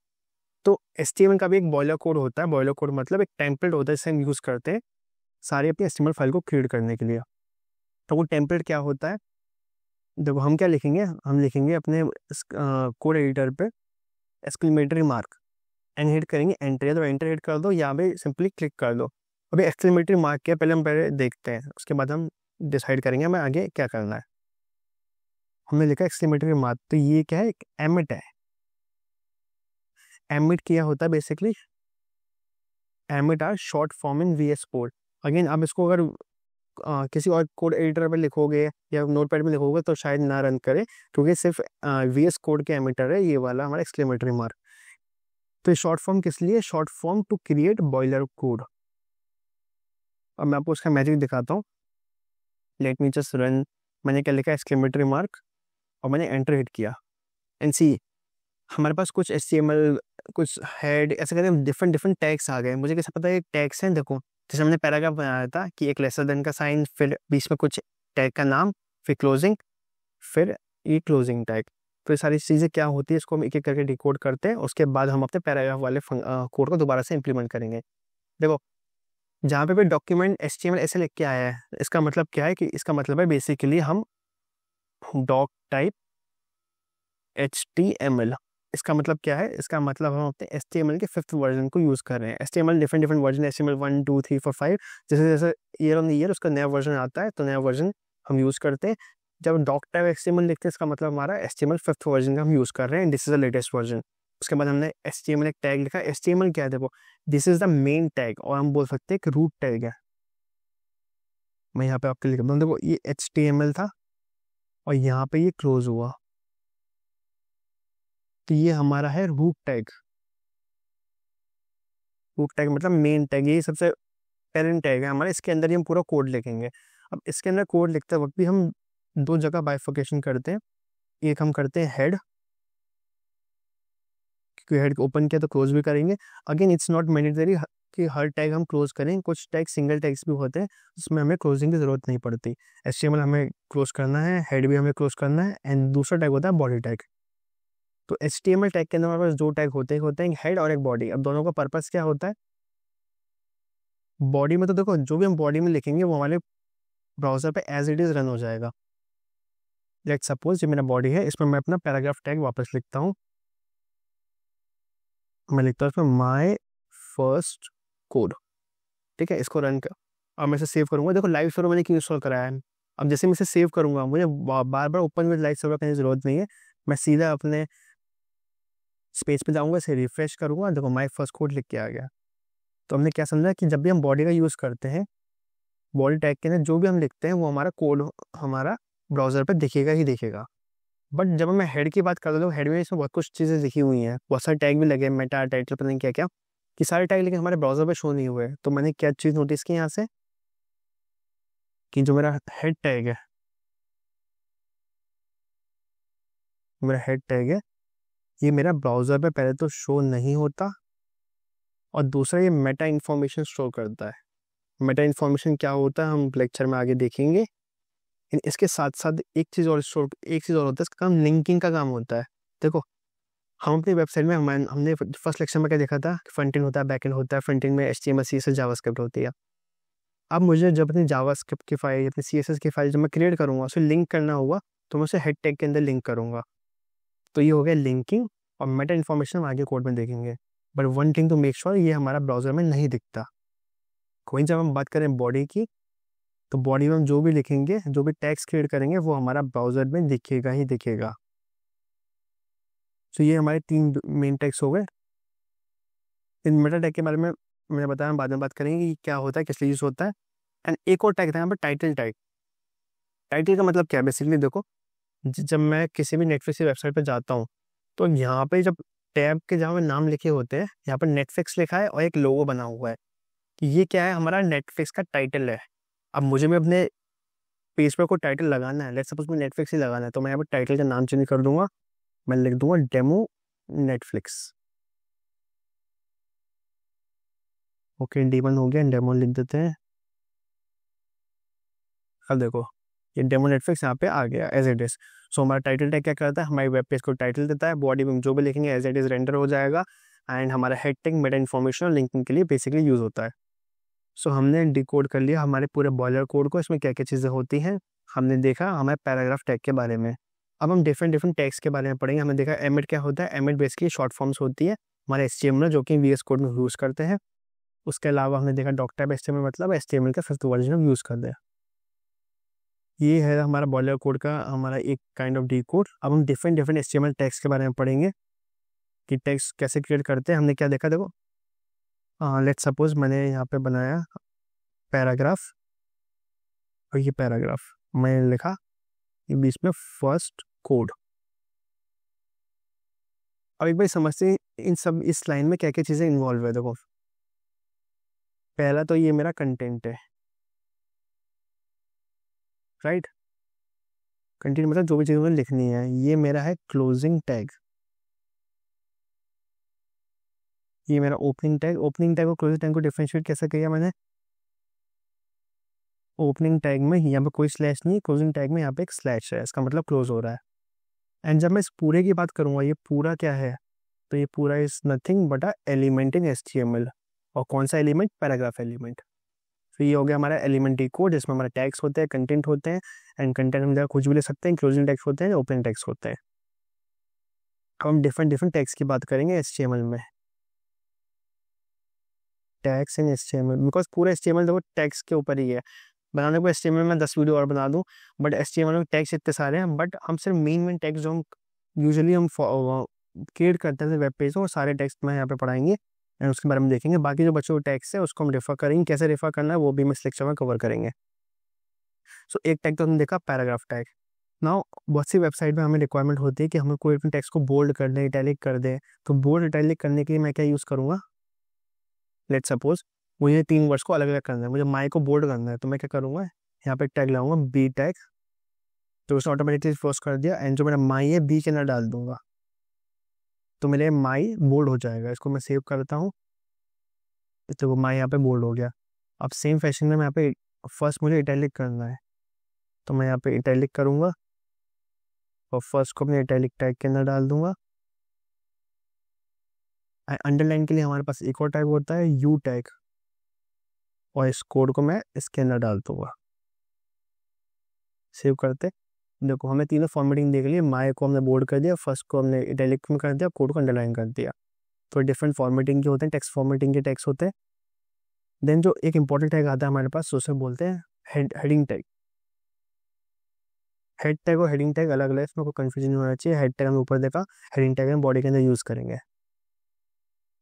तो HTML का भी एक बॉयलर कोड होता है। बॉयलर कोड मतलब एक टेम्पलेट होता है जिसे हम यूज़ करते हैं सारी अपनी HTML फाइल को क्रिएट करने के लिए। तो वो टेम्पलेट क्या होता है, देखो हम क्या लिखेंगे, हम लिखेंगे अपने कोड एडिटर पे एक्सक्लेमेटरी मार्क, एंड हिट करेंगे एंटर, या तो एंटर हिट कर दो या भी सिंपली क्लिक कर दो। अभी एक्सक्लेमेटरी मार्क क्या, पहले हम देखते हैं, उसके बाद हम डिसाइड करेंगे हमें आगे क्या करना है। हमने लिखा एक्सक्लेमेटरी मार्क, तो ये क्या है, एक एमिट है। एमिट क्या होता है basically, Emmet are short form in VS code. Again आप इसको अगर किसी और कोड एडिटर पे लिखोगे या नोटपैड में लिखोगे तो शायद ना रन करे, क्योंकि सिर्फ VS कोड के एमिटर है ये वाला हमारा एक्सक्लेमेटरी मार्क। तो शॉर्ट फॉर्म किस लिए, short form to create boiler code. अब मैं आपको उसका मैजिक दिखाता हूँ। Let me just run. मैंने क्या लिखा, एक्सक्लेमेटरी मार्क, और मैंने एंटर हिट किया, एंड सी हमारे पास कुछ HTML, कुछ हेड, ऐसे करके डिफरेंट डिफरेंट टैग्स आ गए। मुझे कैसे पता है टैग्स हैं, देखो जैसे हमने पैराग्राफ बनाया था कि एक लेसर देन का साइन, फिर बीच में कुछ टैग का नाम, फिर क्लोजिंग, फिर ये क्लोजिंग टैग। तो ये सारी चीज़ें क्या होती है, इसको हम एक एक करके डिकोड करते हैं, उसके बाद हम अपने पैराग्राफ वाले कोड को दोबारा से इंप्लीमेंट करेंगे। देखो जहाँ पे भी डॉक्यूमेंट HTML ऐसे लिख के आया है, इसका मतलब क्या है, कि इसका मतलब है बेसिकली हम डॉक टाइप HTML। इसका मतलब क्या है, इसका मतलब हम अपने HTML के 5th वर्जन को यूज़ कर रहे हैं। HTML different different version, HTML 1 2 3 4 5, जैसे जैसे ईयर ऑन ईयर उसका नया वर्जन आता है तो नया वर्जन हम यूज़ करते हैं। जब डॉक टाइप HTML लिखते हैं इसका मतलब हमारा HTML 5th वर्जन का हम यूज़ कर रहे हैं, this is the latest version. उसके बाद हमने HTML एक टैग लिखा। HTML क्या है, देखो this is the main tag, और हम बोल सकते हैं कि रूट टैग है। मैं यहाँ पे आपके लिख दूँ, देखो ये HTML था और यहाँ पे ये क्लोज हुआ, तो ये हमारा है रूट टैग। रूट टैग मतलब मेन टैग, ये सबसे पेरेंट टैग है हमारा, इसके अंदर ही हम पूरा कोड लिखेंगे। अब इसके अंदर कोड लिखते वक्त भी हम दो जगह बाइफर्केशन करते हैं। एक हम करते हैं हेड, क्योंकि हेड ओपन किया तो क्लोज भी करेंगे। अगेन इट्स नॉट मैंडेटरी कि हर टैग हम क्लोज करें, कुछ टैग सिंगल टैग्स भी होते हैं उसमें हमें क्लोजिंग की जरूरत नहीं पड़ती। HTML हमें क्लोज करना है, हेड भी हमें क्लोज करना है, एंड दूसरा टैग होता है बॉडी टैग। तो HTML टैग के अंदर हमारे पास दो टैग होते हैं एक हेड और एक बॉडी। अब दोनों का पर्पस क्या होता है? बॉडी में तो देखो जो भी हम बॉडी में लिखेंगे वो हमारे ब्राउजर पे एज इट इज रन हो जाएगा। लेट सपोज ये मेरा बॉडी है, इसमें मैं अपना पैराग्राफ टैग वापस लिखता हूँ। मैं लिखता हूँ इसमें माई फर्स्ट कोड, ठीक है। इसको रन कर और मैं इसे सेव करूंगा। देखो लाइव सर्वर मैंने क्यों इंस्टॉल कराया है। अब जैसे मैं इसे सेव करूंगा मुझे बार बार ओपन विद लाइव सर्वर करने की जरूरत नहीं है। मैं सीधा अपने स्पेस पे जाऊंगा, इसे रिफ्रेश करूंगा, देखो माई फर्स्ट कोड लिख के आ गया। तो हमने क्या समझा कि जब भी हम बॉडी का यूज़ करते हैं, बॉडी टैग के अंदर जो भी हम लिखते हैं वो हमारा कोड हमारा ब्राउजर पे दिखेगा ही दिखेगा। बट जब मैं हेड की बात करता हूँ, हेड में इसमें बहुत कुछ चीज़ें लिखी हुई हैं, बहुत सारे टैग भी लगे, मेटा टाइटल पता नहीं क्या क्या, कि सारे टैग लेकिन हमारे ब्राउजर पे शो नहीं हुए। तो मैंने क्या चीज़ नोटिस की यहाँ से कि जो मेरा हेड टैग है, मेरा हेड टैग है, ये मेरा ब्राउजर पे पहले तो शो नहीं होता, और दूसरा ये मेटा इन्फॉर्मेशन स्टोर करता है। मेटा इन्फॉर्मेशन क्या होता है हम लेक्चर में आगे देखेंगे। इसके साथ साथ एक चीज़ और होता है, इसका काम लिंकिंग का काम होता है। देखो हम अपनी वेबसाइट में हमने फर्स्ट लेक्चर में क्या देखा था, फ्रंट एंड होता है, बैक एंड होता है। फ्रंट एंड में HTML CSS जावास्क्रिप्ट होती है। अब मुझे जब अपनी जावास्क्रिप्ट की फाइल, अपनी CSS की फाइल जब मैं क्रिएट करूँगा, उसे लिंक करना होगा, तो मैं उसे हेड टैग के अंदर लिंक करूँगा। तो ये हो गया लिंकिंग, और मेटा इन्फॉर्मेशन हम आगे कोड में देखेंगे। But one thing to make sure, ये हमारा ब्राउजर में नहीं दिखता। कोई जब हम बात करें बॉडी की, तो बॉडी में हम जो भी लिखेंगे, जो भी टैग्स क्रिएट करेंगे, वो हमारा ब्राउजर में दिखेगा ही दिखेगा। तो ये हमारे 3 मेन टैग्स हो गए। इन मेटा टैग के बारे में मैंने बताया, हम बाद में बात करेंगे कि क्या होता है, किस लिए यूज होता है। एंड एक और टैग था यहाँ पर, टाइटल टैग। टाइटल का मतलब क्या है बेसिकली, देखो जब मैं किसी भी नेटफ्लिक्स की वेबसाइट पर जाता हूँ, तो यहाँ पे जब टैब के जहाँ पे नाम लिखे होते हैं, यहाँ पर नेटफ्लिक्स लिखा है और एक लोगो बना हुआ है, कि ये क्या है, हमारा नेटफ्लिक्स का टाइटल है। अब मुझे में अपने पेज पर कोई टाइटल लगाना है, लेट्स सपोज मैं नेटफ्लिक्स ही लगाना है, तो मैं यहाँ पर टाइटल का नाम चेंज कर दूंगा। मैं लिख दूंगा डेमो नेटफ्लिक्स। ओके, D1 हो गया, डेमो लिख देते हैं। अब देखो ये डेमो नेटफ्लिक्स यहाँ पे आ गया एज इट इज। सो हमारा टाइटल टैग क्या करता है, हमारी वेब पेज को टाइटल देता है, बॉडी में जो भी लिखेंगे एज इट इज रेंडर हो जाएगा। एंड हमारा हेड टैग मेटा इन्फॉर्मेशन और लिंकिंग के लिए बेसिकली यूज होता है। सो हमने डिकोड कर लिया हमारे पूरे बॉयलर कोड को, इसमें क्या क्या चीज़ें होती हैं। हमने देखा हमारे पैराग्राफ टैग के बारे में। अब हम डिफरेंट डिफरेंट टैग्स के बारे में पढ़ेंगे। हमने देखा एमिट क्या होता है। एमिट बेसिकली शॉर्ट फॉर्म्स होती है हमारे HTML जो कि VS कोड में यूज़ करते हैं। उसके अलावा हमने देखा डॉक टाइप HTML मतलब HTML का 5th वर्जन हम यूज़ करते हैं। ये है हमारा बॉयलर कोड का हमारा एक काइंड ऑफ डी कोड। अब हम डिफरेंट डिफरेंट HTML टैग्स के बारे में पढ़ेंगे कि टैग्स कैसे क्रिएट करते हैं। हमने क्या देखा, देखो लेट्स सपोज मैंने यहाँ पे बनाया पैराग्राफ, और ये पैराग्राफ मैंने लिखा ये बीच में फर्स्ट कोड। अब एक बार समझते हैं इन सब इस लाइन में क्या क्या चीज़ें इन्वॉल्व है। देखो पहला तो ये मेरा कंटेंट है, राइट। कंटेंट मतलब जो भी चीज़ मुझे लिखनी है। ये मेरा है क्लोजिंग टैग, ये मेरा ओपनिंग टैग। ओपनिंग टैग और क्लोजिंग टैग को डिफरेंशिएट कैसे किया मैंने, ओपनिंग टैग में यहाँ पे कोई स्लैश नहीं, क्लोजिंग टैग में यहाँ पे एक स्लैश है, इसका मतलब क्लोज हो रहा है। एंड जब मैं इस पूरे की बात करूँगा, ये पूरा क्या है, तो ये पूरा is nothing but a element in HTML। और कौन सा एलिमेंट, पैराग्राफ एलिमेंट। तो ये हो गया हमारा एलिमेंट्री कोड, जिसमें हमारे टैग्स होते हैं, कंटेंट होते हैं। एंड कंटेंट हम जगह कुछ भी ले सकते हैं, क्लोजिंग टैग्स होते हैं, ओपनिंग टैग्स होते हैं। अब हम डिफरेंट डिफरेंट टैग्स की बात करेंगे HTML में। टैग्स इन HTML, बिकॉज पूरा HTML देखो टैग्स के ऊपर ही है। बनाने को HTML में 10 वीडियो और बना दूं, बट HTML में टैग्स इतने सारे हैं। बट हम सिर्फ मेन टैग्स जो हम यूजुअली हम क्रिएट करते हैं वेब पेज, वो सारे टैग्स में यहाँ पे पढ़ाएंगे एंड उसके बारे में देखेंगे। बाकी जो बच्चों को टैग्स है उसको हम रेफर करेंगे, कैसे रेफर करना है वो भी हम इस लेक्चर में कवर करेंगे। सो एक टैग तो हमने देखा पैराग्राफ टैग। नाउ बहुत सी वेबसाइट में हमें रिक्वायरमेंट होती है कि हमें कोई अपने टेक्स्ट को बोल्ड कर दे, इटैलिक कर दे। तो बोल्ड इटैलिक करने के लिए मैं क्या यूज़ करूँगा, लेट सपोज मुझे 3 वर्ड्स को अलग अलग करना है, मुझे माई को बोल्ड करना है, तो मैं क्या करूँगा, यहाँ पे टैग लाऊंगा बी टैग तो उसने ऑटोमेटिकली क्लोज कर दिया। एंड जो मेरा माई है बी के अंदर डाल दूंगा, तो मेरे माई बोल्ड हो जाएगा। इसको मैं सेव करता हूँ, तो वो माई यहाँ पे बोल्ड हो गया। अब सेम फैशन में मैं यहाँ पे फर्स्ट मुझे इटैलिक करना है, तो मैं यहाँ पे इटैलिक करूँगा और फर्स्ट को अपने इटैलिक टैग के अंदर डाल दूंगा। अंडरलाइन के लिए हमारे पास एक और टैग होता है यू टैग, और इस कोड को मैं इसके अंदर डाल दूंगा। सेव करते, देखो हमें तीनों फॉर्मेटिंग देख ली। माई को हमने बोल्ड कर दिया, फर्स्ट को हमने इटैलिक में कर दिया, कोड को अंडरलाइन कर दिया। तो डिफरेंट फॉर्मेटिंग के होते हैं, टेक्स्ट फॉर्मेटिंग के टैग्स होते हैं। देन जो एक इंपॉर्टेंट टैग आता है हमारे पास, उसे बोलते हैं हेडिंग टैग। हेड टैग और हेडिंग टैग अलग अलग है, इसमें कोई कंफ्यूजन नहीं होना चाहिए। हेड टैग हमें ऊपर देखा, हेडिंग टैग हम बॉडी के अंदर यूज़ करेंगे।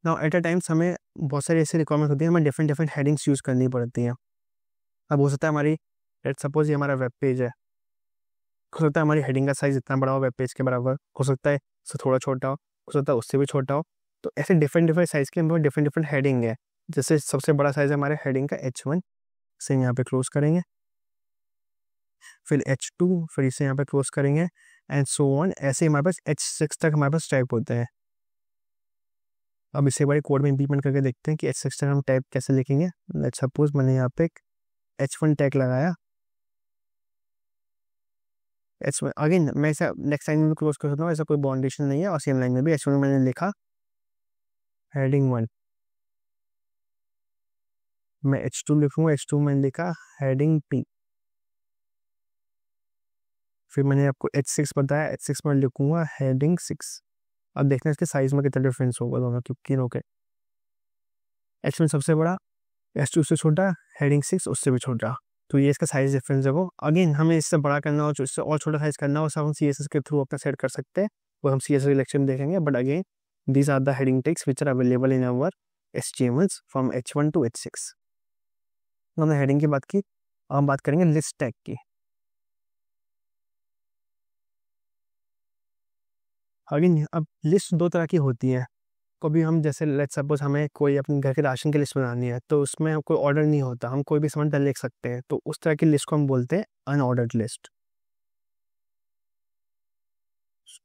नाउ एट अ टाइम्स हमें बहुत सारी ऐसी रिक्वायरमेंट होती है, हमें डिफरेंट डिफरेंट हेडिंग्स यूज़ करनी पड़ती हैं। अब हो सकता है हमारी, लेट्स सपोज ये हमारा वेब पेज है, हो सकता है हमारी हेडिंग का साइज इतना बड़ा हो वेब पेज के बराबर, हो सकता है उससे थोड़ा छोटा हो सकता है उससे भी छोटा हो। तो ऐसे डिफरेंट डिफरेंट साइज़ के हमारे डिफरेंट डिफरेंट हेडिंग है। जैसे सबसे बड़ा साइज़ है हमारे हेडिंग का H1, से यहाँ पे क्लोज करेंगे, फिर H2, फिर इसे यहाँ पे क्लोज करेंगे, एंड सो ऑन। ऐसे हमारे पास H6 तक हमारे पास टाइप होते हैं। अब इसे बड़े कोड में इंप्लीमेंट करके देखते हैं कि H6 तक हम टाइप कैसे लिखेंगे। लेट्स सपोज मैंने यहाँ पे H1 टैग लगाया, H1 अगेन मैं ऐसा नेक्स्ट लाइन में भी क्लोज कर सकता हूँ, ऐसा कोई बाउंडेशन नहीं है। और सेम लाइन में भी H1 मैंने लिखा हेडिंग 1, मैं H2 लिखूंगा, H2 मैंने लिखा हेडिंग P। फिर मैंने आपको H6 बताया, H6 में लिखूंगा हेडिंग 6। अब देखते हैं इसके साइज में कितना डिफरेंस होगा दोनों तीनों के। H1 सबसे बड़ा, H2 उससे छोटा, हेडिंग 6 उससे भी छोटा। तो ये इसका साइज डिफरेंस है। वो अगेन हमें इससे बड़ा करना हो, इससे और छोटा साइज करना हो, सब हम CSS के थ्रू अपना सेट कर सकते हैं, वो हम CSS लेक्चर में देखेंगे। But again these are the heading tags which are available in our HTMLs from H1 to H6। हमने हेडिंग की बात की, अब हम बात करेंगे लिस्ट टैग की। अगेन अब लिस्ट दो तरह की होती है। कभी हम जैसे लेट्स सपोज हमें कोई अपने घर के राशन की लिस्ट बनानी है, तो उसमें कोई ऑर्डर नहीं होता, हम कोई भी सामान डाल लिख सकते हैं, तो उस तरह की लिस्ट को हम बोलते हैं अनऑर्डर्ड लिस्ट,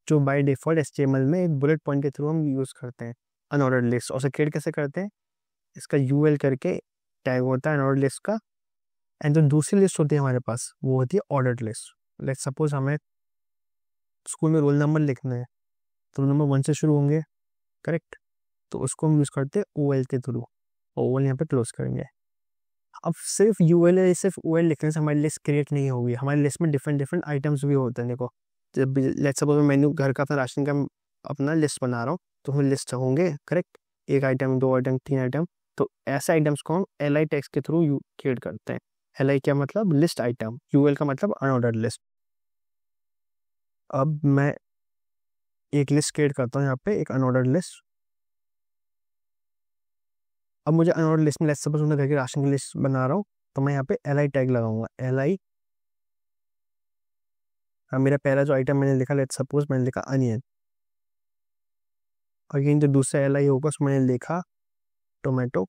जो बाय डिफॉल्ट HTML में एक बुलेट पॉइंट के थ्रू हम यूज़ करते हैं। अनऑर्डर्ड लिस्ट और क्रिएट कैसे करते हैं, इसका UL करके टैग होता है अनऑर्डर्ड लिस्ट का। एंड जो दूसरी लिस्ट होती है हमारे पास, वो होती है ऑर्डर्ड लिस्ट। लेट्स सपोज हमें स्कूल में रोल नंबर लिखना है, तो रोल नंबर 1 से शुरू होंगे, करेक्ट, तो उसको हम यूज़ करते हैं OL के थ्रू, और OL यहाँ पे क्लोज करेंगे। अब सिर्फ UL या सिर्फ OL लिखने से हमारी लिस्ट क्रिएट नहीं होगी, हमारी लिस्ट में डिफरेंट डिफरेंट आइटम्स भी होते हैं। देखो जब लेट्स सपोज मेन्यू घर का अपना राशन का अपना लिस्ट बना रहा हूँ, तो उसमें लिस्ट होंगे, करेक्ट, 1 आइटम 2 आइटम 3 आइटम। तो ऐसे आइटम्स को हम LI टैग्स के थ्रू क्रिएट करते हैं। LI क्या मतलब, लिस्ट आइटम, UL का मतलब अनऑर्डर्ड लिस्ट। अब मैं एक लिस्ट क्रिएट करता हूँ यहाँ पे, एक अनऑर्डर्ड लिस्ट। अब मुझे अनऑर्डर्ड लिस्ट में लेट्स सपोज मैं घर के राशन की लिस्ट बना रहा हूँ, तो मैं यहाँ पे LI टैग लगाऊंगा, LI। अब मेरा पहला जो आइटम मैंने लिखा, लेट्स सपोज मैंने लिखा अनियन। अगेन जो दूसरा LI होगा उसमें मैंने लिखा टोमेटो,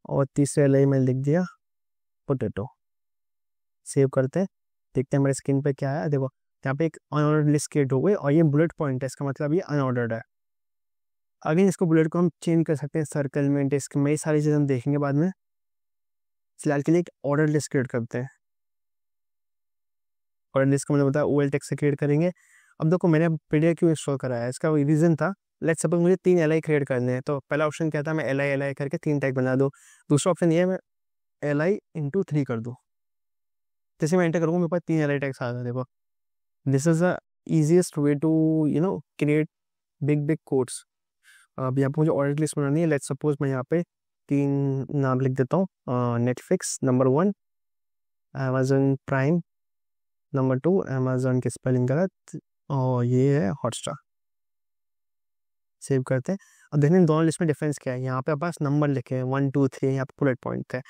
और तीसरे LI मैंने लिख दिया पोटैटो। सेव करते हैं, देखते हैं हमारे स्क्रीन पे क्या है। देखो यहाँ पे एक अनऑर्डर्ड लिस्ट क्रिएट हो गई, और ये बुलेट पॉइंट है, इसका मतलब ये अनऑर्डर्ड है। अगेन इसको बुलेट को हम चेंज कर सकते हैं सर्कल में, डिस्क में, ये सारी चीज़ें हम देखेंगे बाद में। फिलहाल के लिए एक ऑर्डर लिस्ट क्रिएट करते हैं। ऑर्डर लिस्ट का मतलब होता है OL टैग से क्रिएट करेंगे। अब देखो मैंने PDF क्यों इंस्टॉल कराया है, इसका रीज़न था, लेट्स सपोज मुझे 3 LI क्रिएट करने हैं। तो पहला ऑप्शन क्या था, मैं LI करके 3 टैग बना दूँ। दूसरा ऑप्शन ये है, मैं LI into 3 कर दूँ। जैसे मैं एंटर करूँगा मेरे पास 3 LI टैग्स आ गए। देखो this is the easiest way to create big big codes. अब यहाँ पे मुझे ऑर्डर लिस्ट बनानी है। लेट्स सपोज मैं यहाँ पे 3 नाम लिख देता हूँ, Netflix number 1, Amazon prime number 2, Amazon की स्पेलिंग गलत, और ये है हॉटस्टार। सेव करते हैं। अब देखते हैं दोनों लिस्ट में डिफरेंस क्या है। यहाँ पे पास नंबर लिखे हैं 1 2 3, यहाँ पे बुलेट पॉइंट है।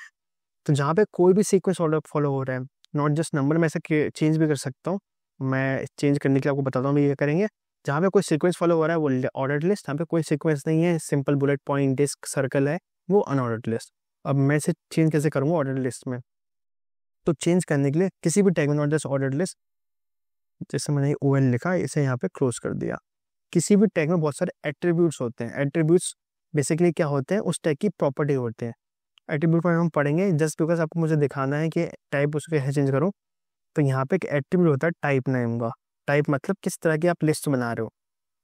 तो जहाँ पे कोई भी सीक्वेंस ऑर्डर फॉलो हो रहा है, नॉट जस्ट नंबर, मैं ऐसे चेंज भी कर सकता हूँ। मैं चेंज करने के लिए आपको बताता हूँ ये करेंगे। जहाँ पे कोई सीक्वेंस फॉलो हो रहा है वो ऑर्डर्ड लिस्ट, जहाँ पे कोई सीक्वेंस नहीं है, simple bullet point disc circle है, वो अनऑर्डर्ड लिस्ट। अब मैं इसे चेंज कैसे करूँगा ऑर्डर्ड लिस्ट में। तो चेंज करने के लिए किसी भी टैग में, नॉट जस्ट ऑर्डर्ड लिस्ट, जैसे मैंने OL लिखा, इसे यहाँ पे क्लोज कर दिया। किसी भी टैग में बहुत सारे एट्रीब्यूट्स होते हैं। एट्रीब्यूट्स बेसिकली क्या होते हैं, उस टैग की प्रॉपर्टी होते हैं। एट्रीब्यूट पर हम पढ़ेंगे, जस्ट बिकॉज आपको मुझे दिखाना है कि टाइप उसको कैसे चेंज करो। तो यहाँ पे एक एट्रीब्यूट होता है टाइप नेम का। टाइप मतलब किस तरह की आप लिस्ट बना रहे हो।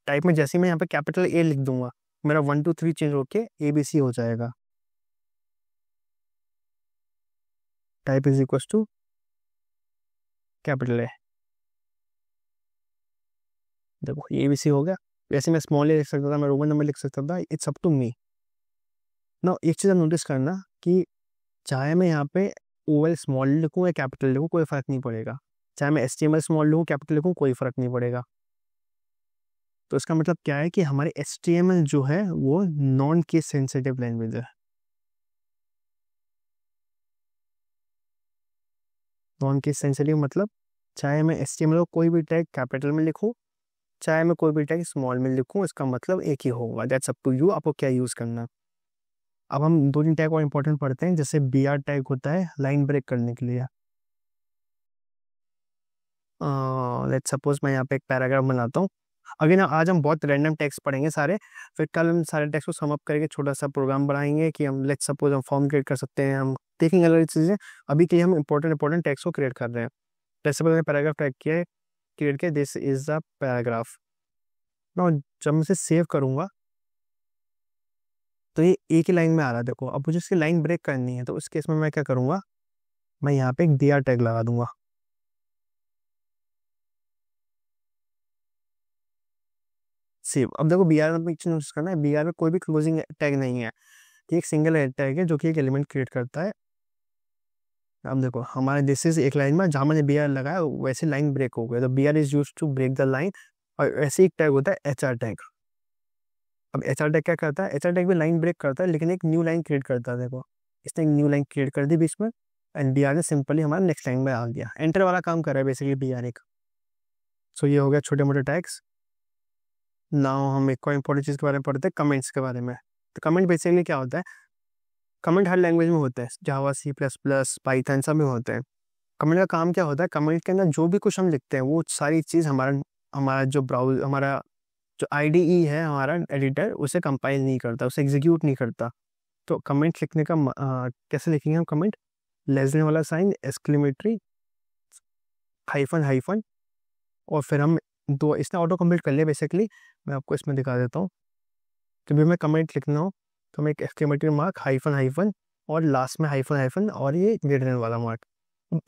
टाइप में जैसे ही मैं यहाँ पे कैपिटल A लिख दूंगा, मेरा 1 2 3 चेंज होके ABC हो जाएगा। Type is equal to capital A। देखो ABC हो गया। वैसे मैं स्मॉल लिख सकता था, मैं रोमन नंबर लिख सकता था, इट्स अप टू मी। ना एक चीज़ नोटिस करना कि चाहे मैं यहाँ पे OL स्मॉल लिखूँ या कैपिटल लिखूँ, कोई फर्क नहीं पड़ेगा। चाहे मैं HTML स्मॉल लिखूँ, कैपिटल लिखूँ, कोई फर्क नहीं पड़ेगा। तो इसका मतलब क्या है कि हमारे HTML जो है वो नॉन केस सेंसिटिव लैंग्वेज है। नॉन केस सेंसिटिव मतलब चाहे मैं HTML को कोई भी टैग कैपिटल में लिखूँ, चाहे मैं कोई भी टैग स्मॉल में लिखूँ, इसका मतलब एक ही होगा। दैट्स अप टू यू, आपको क्या यूज़ करना। अब हम 2 3 टैग और इंपॉर्टेंट पढ़ते हैं। जैसे BR टैग होता है लाइन ब्रेक करने के लिए। लेट्स सपोज मैं यहाँ पे एक पैराग्राफ बनाता हूँ। अगेन आज हम बहुत रैंडम टेक्स्ट पढ़ेंगे सारे, फिर कल हम सारे टेक्स्ट को सम अप करके छोटा सा प्रोग्राम बनाएंगे कि हम लेट्स सपोज हम फॉर्म क्रिएट कर सकते हैं, हम देखेंगे अलग चीज़ें। अभी के लिए हम इंपॉर्टेंट टेक्स्ट को क्रिएट कर रहे हैं। जैसे मैंने पैराग्राफ टाइप किया है, क्रिएट किया, दिस इज द पैराग्राफ। ना जब मैं इसे सेव करूंगा तो ये एक ही लाइन में आ रहा है। देखो अब मुझे इसकी लाइन ब्रेक करनी है, तो उस केस में मैं क्या करूंगा, मैं यहाँ पे एक BR टैग लगा दूंगा। सेव। अब देखो BR में एक चीज नोटिस करना है, BR में कोई भी क्लोजिंग टैग नहीं है, ये एक सिंगल टैग है जो कि एक एलिमेंट क्रिएट करता है। अब देखो हमारे दिस इज एक लाइन में, जहां मैंने BR लगाया वैसे लाइन ब्रेक हो गया, तो BR is use to break the line. और ऐसे एक टैग होता है HR टैग। अब HR टैग क्या करता है, HR टैग भी लाइन ब्रेक करता है, लेकिन एक न्यू लाइन क्रिएट करता है। देखो इसने एक न्यू लाइन क्रिएट कर दी बीच में, एंड BR ने सिंपली हमारा नेक्स्ट लाइन में आ गया। एंटर वाला काम कर रहा है बेसिकली BR एक। सो ये हो गया छोटे मोटे टैग्स। नाउ हम एक और इंपॉर्टेंट चीज़ के बारे में पढ़ते हैं, कमेंट्स के बारे में। तो कमेंट बेसिकली क्या होता है, कमेंट हर लैंग्वेज में होता है, जावा C++ पाइथन सब में होते हैं। कमेंट का काम क्या होता है, कमेंट के अंदर जो भी कुछ हम लिखते हैं वो सारी चीज़ हमारा हमारा जो ब्राउज हमारा जो IDE है, हमारा एडिटर, उसे कंपाइल नहीं करता, उसे एग्जीक्यूट नहीं करता। तो कमेंट लिखने का कैसे लिखेंगे हम कमेंट, लेस देन वाला साइन, एक्सक्लेमेटरी, हाइफन हाइफन, और फिर हम दो, इसने ऑटो कंप्लीट कर लिया बेसिकली। मैं आपको इसमें दिखा देता हूँ। जब भी मैं कमेंट लिखना हो तो मैं एक एक्सक्लेमेटरी मार्क, हाइफन हाइफन, और लास्ट में हाइफन हाइफन, और ये ग्रेटर देन वाला मार्क।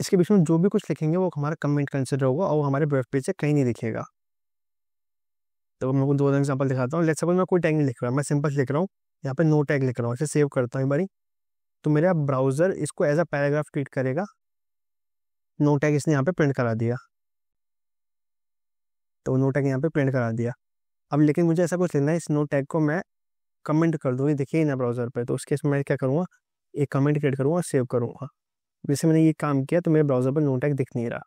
इसके बीच में जो भी कुछ लिखेंगे वो हमारा कमेंट कंसिडर होगा और वो हमारे वेब पेज से कहीं नहीं दिखेगा। तो मैं आपको 2 एग्जांपल दिखाता हूँ। लेट्स सपोज मैं कोई टैग नहीं लिख रहा, मैं सिंपल लिख रहा हूँ, यहाँ पे नो टैग लिख रहा हूँ, इसे सेव करता हूँ एक बारी। तो मेरा ब्राउजर इसको एज अ पैराग्राफ ट्रीट करेगा। नो टैग इसने यहाँ पे प्रिंट करा दिया, तो नो टैग यहाँ पे प्रिंट करा दिया। अब लेकिन मुझे ऐसा कुछ लिखना है, इस नो टैग को मैं कमेंट कर दूँ, ये देखिए ना ब्राउजर पे। तो उस केस में मैं क्या करूँगा, एक कमेंट क्रिएट करूँगा और सेव करूँगा। जैसे मैंने ये काम किया तो मेरे ब्राउजर पर नो टैग दिख नहीं रहा।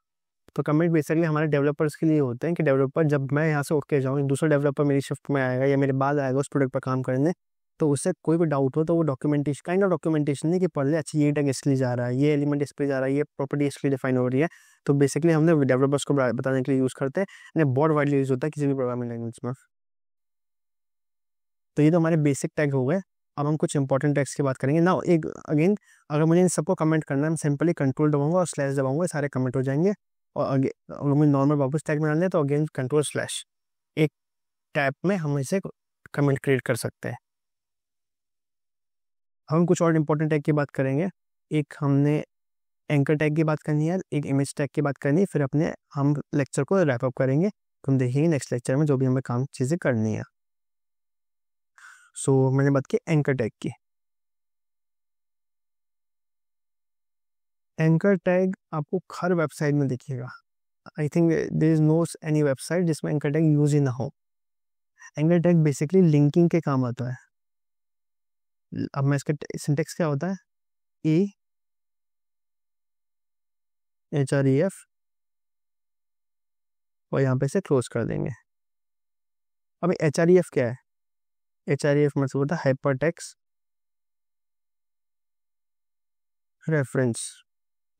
तो कमेंट बेसिकली हमारे डेवलपर्स के लिए होते हैं कि डेवलपर जब मैं यहाँ से उठ के जाऊँ, दूसरा डेवलपर मेरी शिफ्ट में आएगा या मेरे बाद आएगा उस प्रोडक्ट पर काम करने, तो उससे कोई भी डाउट हो तो वो डॉक्यूमेंटेशन, काइंड ऑफ डॉक्यूमेंटेशन नहीं कि पढ़ ले, अच्छा ये टैग इसलिए जा रहा है, ये एलिमेंट इस पर जा रहा है, ये प्रॉपर्टी इसलिए डिफाइन हो रही है। तो बेसिकली हमने डेवलपर्स को बताने के लिए यूज़ करते हैं, बहुत वाइडली यूज़ होता है किसी भी प्रोग्रामिंग लैंग्वेज में। तो ये तो हमारे बेसिक टैग हो गए। अब हम कुछ इंपॉर्टेंट टैग्स की बात करेंगे ना। एक अगेन, अगर मुझे इन सबको कमेंट करना है, मैं सिंपली कंट्रोल दबाऊंगा और स्लैश दबाऊंगा, सारे कमेंट हो जाएंगे। और अगर मुझे नॉर्मल वापस टैग बनाना है तो अगेन कंट्रोल स्लैश, एक टैब में हम इसे कमेंट क्रिएट कर सकते हैं। हम कुछ और इंपॉर्टेंट टैग की बात करेंगे। एक हमने एंकर टैग की बात करनी है, एक इमेज टैग की बात करनी है, फिर अपने हम लेक्चर को रैप अप करेंगे। तुम देखेंगे नेक्स्ट लेक्चर में जो भी हमें काम चीज़ें करनी है। सो मैंने बात की एंकर टैग की। एंकर टैग आपको हर वेबसाइट में दिखेगा। I think there is no any website जिसमें एंकर टैग यूज ही ना हो। एंकर टैग बेसिकली लिंकिंग के काम आता है। अब मैं इसका सिंटेक्स क्या होता है, EHREF, और यहाँ पे से क्लोज कर देंगे। अब HREF क्या है, HREF मतलब होता है हाइपरटेक्स्ट रेफरेंस